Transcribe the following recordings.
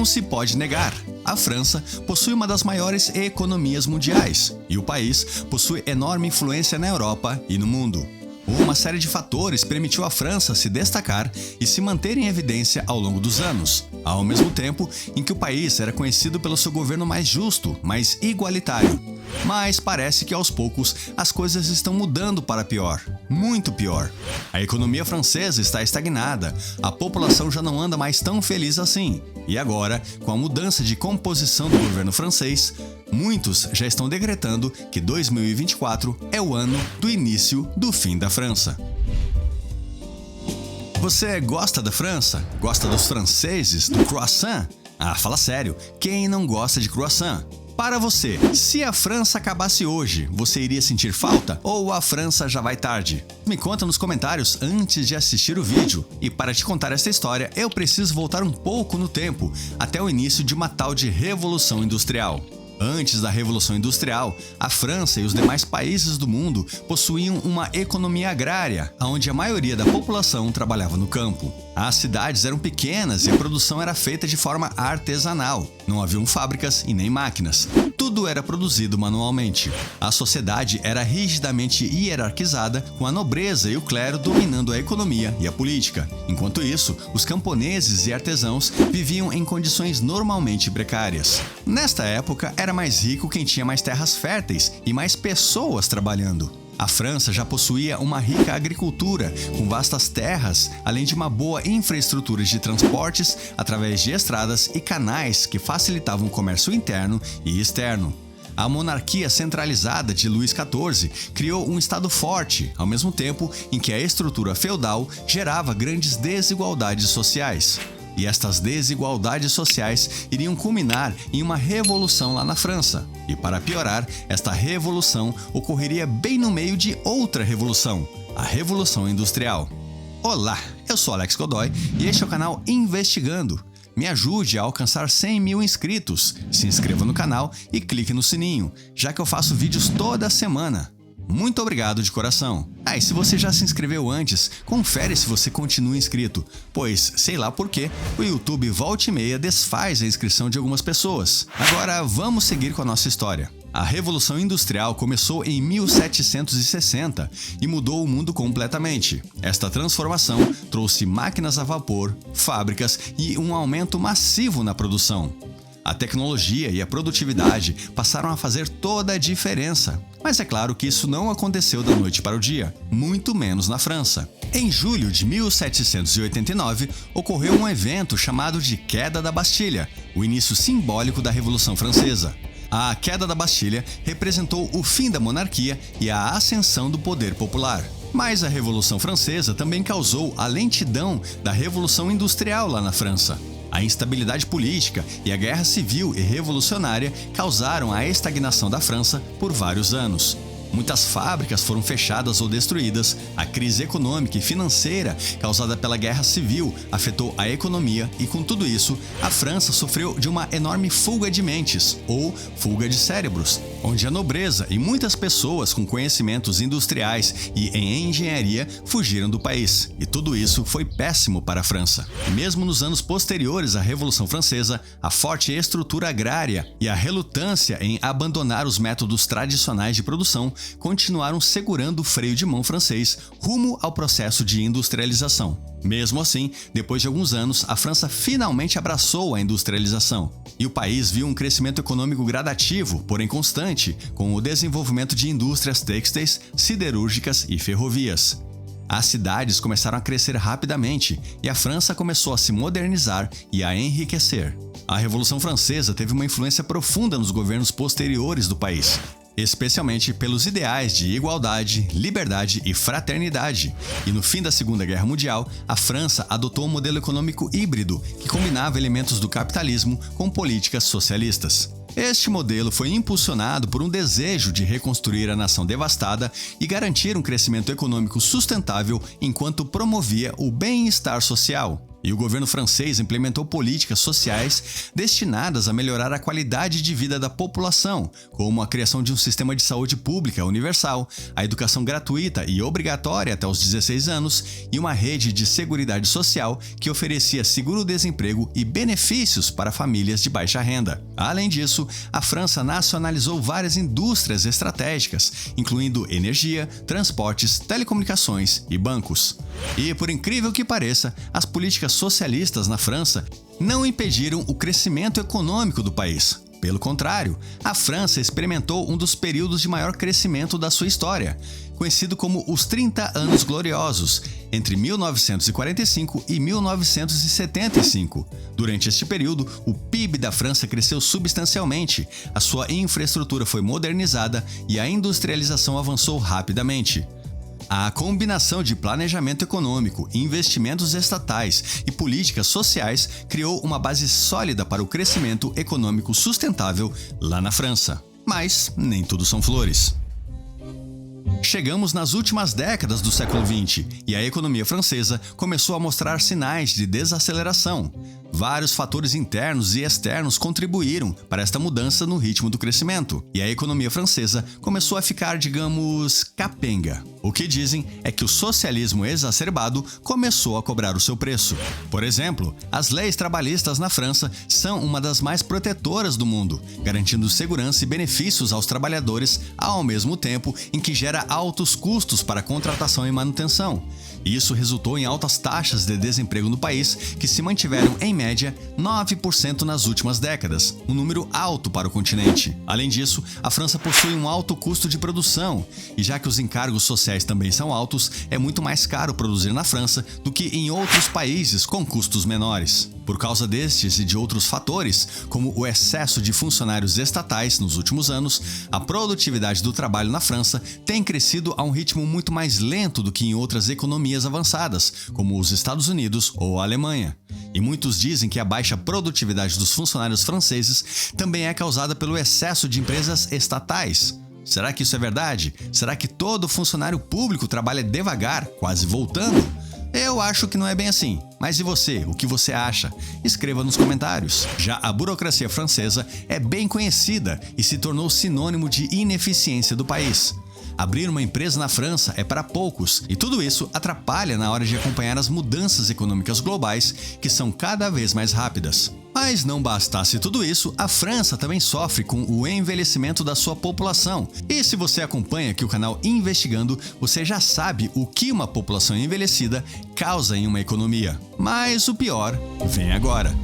Não se pode negar, a França possui uma das maiores economias mundiais e o país possui enorme influência na Europa e no mundo. Uma série de fatores permitiu à França se destacar e se manter em evidência ao longo dos anos, ao mesmo tempo em que o país era conhecido pelo seu governo mais justo, mais igualitário. Mas parece que aos poucos as coisas estão mudando para pior, muito pior. A economia francesa está estagnada, a população já não anda mais tão feliz assim. E agora, com a mudança de composição do governo francês, muitos já estão decretando que 2024 é o ano do início do fim da França. Você gosta da França? Gosta dos franceses, do croissant? Ah, fala sério, quem não gosta de croissant? Para você, se a França acabasse hoje, você iria sentir falta ou a França já vai tarde? Me conta nos comentários antes de assistir o vídeo. E para te contar essa história, eu preciso voltar um pouco no tempo, até o início de uma tal de Revolução Industrial. Antes da Revolução Industrial, a França e os demais países do mundo possuíam uma economia agrária, onde a maioria da população trabalhava no campo. As cidades eram pequenas e a produção era feita de forma artesanal. Não haviam fábricas e nem máquinas. Tudo era produzido manualmente. A sociedade era rigidamente hierarquizada, com a nobreza e o clero dominando a economia e a política. Enquanto isso, os camponeses e artesãos viviam em condições normalmente precárias. Nesta época, era mais rico quem tinha mais terras férteis e mais pessoas trabalhando. A França já possuía uma rica agricultura, com vastas terras, além de uma boa infraestrutura de transportes através de estradas e canais que facilitavam o comércio interno e externo. A monarquia centralizada de Luís XIV criou um estado forte, ao mesmo tempo em que a estrutura feudal gerava grandes desigualdades sociais. E estas desigualdades sociais iriam culminar em uma revolução lá na França. E para piorar, esta revolução ocorreria bem no meio de outra revolução, a Revolução Industrial. Olá, eu sou Alex Godoy e este é o canal Investigando. Me ajude a alcançar 100 mil inscritos, se inscreva no canal e clique no sininho, já que eu faço vídeos toda semana. Muito obrigado de coração. E se você já se inscreveu antes, confere se você continua inscrito, pois, sei lá por quê, o YouTube volta e meia desfaz a inscrição de algumas pessoas. Agora, vamos seguir com a nossa história. A Revolução Industrial começou em 1760 e mudou o mundo completamente. Esta transformação trouxe máquinas a vapor, fábricas e um aumento massivo na produção. A tecnologia e a produtividade passaram a fazer toda a diferença. Mas é claro que isso não aconteceu da noite para o dia, muito menos na França. Em julho de 1789, ocorreu um evento chamado de Queda da Bastilha, o início simbólico da Revolução Francesa. A queda da Bastilha representou o fim da monarquia e a ascensão do poder popular. Mas a Revolução Francesa também causou a lentidão da Revolução Industrial lá na França. A instabilidade política e a guerra civil e revolucionária causaram a estagnação da França por vários anos. Muitas fábricas foram fechadas ou destruídas, a crise econômica e financeira causada pela guerra civil afetou a economia e, com tudo isso, a França sofreu de uma enorme fuga de mentes, ou fuga de cérebros, onde a nobreza e muitas pessoas com conhecimentos industriais e em engenharia fugiram do país. E tudo isso foi péssimo para a França. Mesmo nos anos posteriores à Revolução Francesa, a forte estrutura agrária e a relutância em abandonar os métodos tradicionais de produção continuaram segurando o freio de mão francês rumo ao processo de industrialização. Mesmo assim, depois de alguns anos, a França finalmente abraçou a industrialização. E o país viu um crescimento econômico gradativo, porém constante, com o desenvolvimento de indústrias têxteis, siderúrgicas e ferrovias. As cidades começaram a crescer rapidamente e a França começou a se modernizar e a enriquecer. A Revolução Francesa teve uma influência profunda nos governos posteriores do país, especialmente pelos ideais de igualdade, liberdade e fraternidade. E no fim da Segunda Guerra Mundial, a França adotou um modelo econômico híbrido que combinava elementos do capitalismo com políticas socialistas. Este modelo foi impulsionado por um desejo de reconstruir a nação devastada e garantir um crescimento econômico sustentável enquanto promovia o bem-estar social. E o governo francês implementou políticas sociais destinadas a melhorar a qualidade de vida da população, como a criação de um sistema de saúde pública universal, a educação gratuita e obrigatória até os 16 anos e uma rede de seguridade social que oferecia seguro-desemprego e benefícios para famílias de baixa renda. Além disso, a França nacionalizou várias indústrias estratégicas, incluindo energia, transportes, telecomunicações e bancos. E, por incrível que pareça, as políticas socialistas na França não impediram o crescimento econômico do país. Pelo contrário, a França experimentou um dos períodos de maior crescimento da sua história, conhecido como os 30 Anos Gloriosos, entre 1945 e 1975. Durante este período, o PIB da França cresceu substancialmente, a sua infraestrutura foi modernizada e a industrialização avançou rapidamente. A combinação de planejamento econômico, investimentos estatais e políticas sociais criou uma base sólida para o crescimento econômico sustentável lá na França. Mas nem tudo são flores. Chegamos nas últimas décadas do século XX e a economia francesa começou a mostrar sinais de desaceleração. Vários fatores internos e externos contribuíram para esta mudança no ritmo do crescimento, e a economia francesa começou a ficar, digamos, capenga. O que dizem é que o socialismo exacerbado começou a cobrar o seu preço. Por exemplo, as leis trabalhistas na França são uma das mais protetoras do mundo, garantindo segurança e benefícios aos trabalhadores ao mesmo tempo em que gera altos custos para contratação e manutenção. Isso resultou em altas taxas de desemprego no país, que se mantiveram em média 9% nas últimas décadas, um número alto para o continente. Além disso, a França possui um alto custo de produção, e já que os encargos sociais também são altos, é muito mais caro produzir na França do que em outros países com custos menores. Por causa destes e de outros fatores, como o excesso de funcionários estatais nos últimos anos, a produtividade do trabalho na França tem crescido a um ritmo muito mais lento do que em outras economias avançadas, como os Estados Unidos ou a Alemanha. E muitos dizem que a baixa produtividade dos funcionários franceses também é causada pelo excesso de empresas estatais. Será que isso é verdade? Será que todo funcionário público trabalha devagar, quase voltando? Eu acho que não é bem assim. Mas e você? O que você acha? Escreva nos comentários. Já a burocracia francesa é bem conhecida e se tornou sinônimo de ineficiência do país. Abrir uma empresa na França é para poucos, e tudo isso atrapalha na hora de acompanhar as mudanças econômicas globais, que são cada vez mais rápidas. Mas não bastasse tudo isso, a França também sofre com o envelhecimento da sua população. E se você acompanha aqui o canal Investigando, você já sabe o que uma população envelhecida causa em uma economia. Mas o pior vem agora.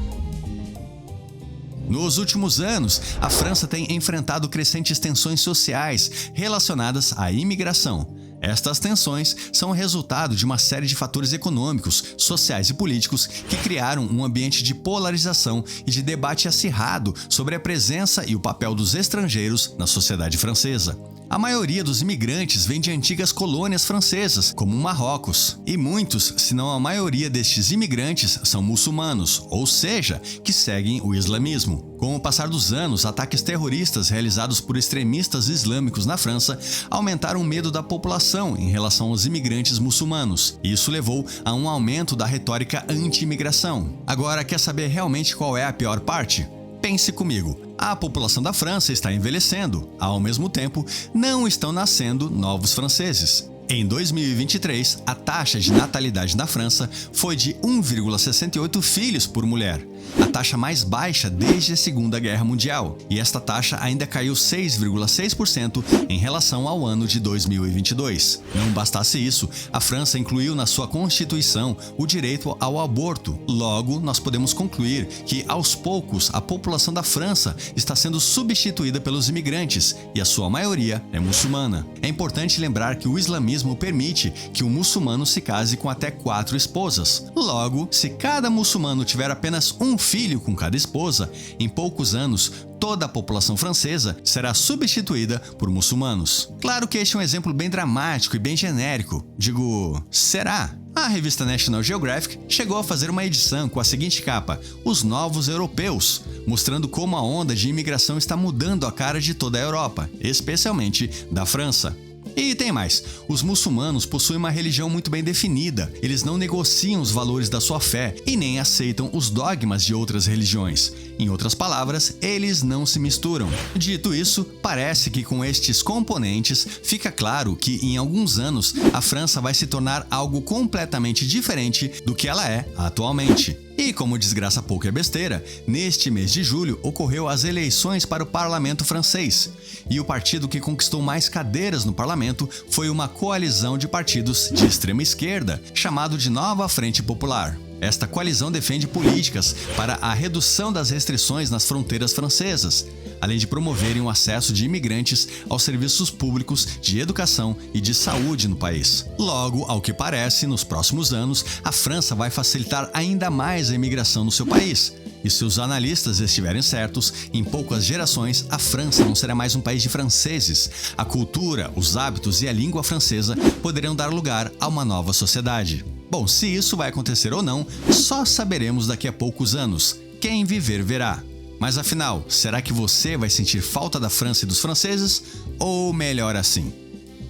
Nos últimos anos, a França tem enfrentado crescentes tensões sociais relacionadas à imigração. Estas tensões são o resultado de uma série de fatores econômicos, sociais e políticos que criaram um ambiente de polarização e de debate acirrado sobre a presença e o papel dos estrangeiros na sociedade francesa. A maioria dos imigrantes vem de antigas colônias francesas, como o Marrocos, e muitos, se não a maioria destes imigrantes, são muçulmanos, ou seja, que seguem o islamismo. Com o passar dos anos, ataques terroristas realizados por extremistas islâmicos na França aumentaram o medo da população em relação aos imigrantes muçulmanos. Isso levou a um aumento da retórica anti-imigração. Agora, quer saber realmente qual é a pior parte? Pense comigo, a população da França está envelhecendo, ao mesmo tempo, não estão nascendo novos franceses. Em 2023, a taxa de natalidade na França foi de 1,68 filhos por mulher, a taxa mais baixa desde a Segunda Guerra Mundial, e esta taxa ainda caiu 6,6% em relação ao ano de 2022. Não bastasse isso, a França incluiu na sua Constituição o direito ao aborto. Logo, nós podemos concluir que, aos poucos, a população da França está sendo substituída pelos imigrantes, e a sua maioria é muçulmana. É importante lembrar que o islamismo permite que o muçulmano se case com até 4 esposas. Logo, se cada muçulmano tiver apenas um filho com cada esposa, em poucos anos, toda a população francesa será substituída por muçulmanos. Claro que este é um exemplo bem dramático e bem genérico. Digo, será? A revista National Geographic chegou a fazer uma edição com a seguinte capa: Os Novos Europeus, mostrando como a onda de imigração está mudando a cara de toda a Europa, especialmente da França. E tem mais, os muçulmanos possuem uma religião muito bem definida, eles não negociam os valores da sua fé e nem aceitam os dogmas de outras religiões. Em outras palavras, eles não se misturam. Dito isso, parece que com estes componentes, fica claro que em alguns anos a França vai se tornar algo completamente diferente do que ela é atualmente. E como desgraça pouco é besteira, neste mês de julho ocorreu as eleições para o parlamento francês. E o partido que conquistou mais cadeiras no parlamento foi uma coalizão de partidos de extrema esquerda, chamado de Nova Frente Popular. Esta coalizão defende políticas para a redução das restrições nas fronteiras francesas, além de promoverem o acesso de imigrantes aos serviços públicos de educação e de saúde no país. Logo, ao que parece, nos próximos anos, a França vai facilitar ainda mais a imigração no seu país. E se os analistas estiverem certos, em poucas gerações a França não será mais um país de franceses. A cultura, os hábitos e a língua francesa poderão dar lugar a uma nova sociedade. Bom, se isso vai acontecer ou não, só saberemos daqui a poucos anos. Quem viver verá. Mas afinal, será que você vai sentir falta da França e dos franceses? Ou melhor assim?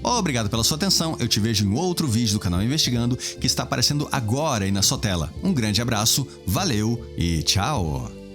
Obrigado pela sua atenção, eu te vejo em outro vídeo do canal Investigando, que está aparecendo agora aí na sua tela. Um grande abraço, valeu e tchau!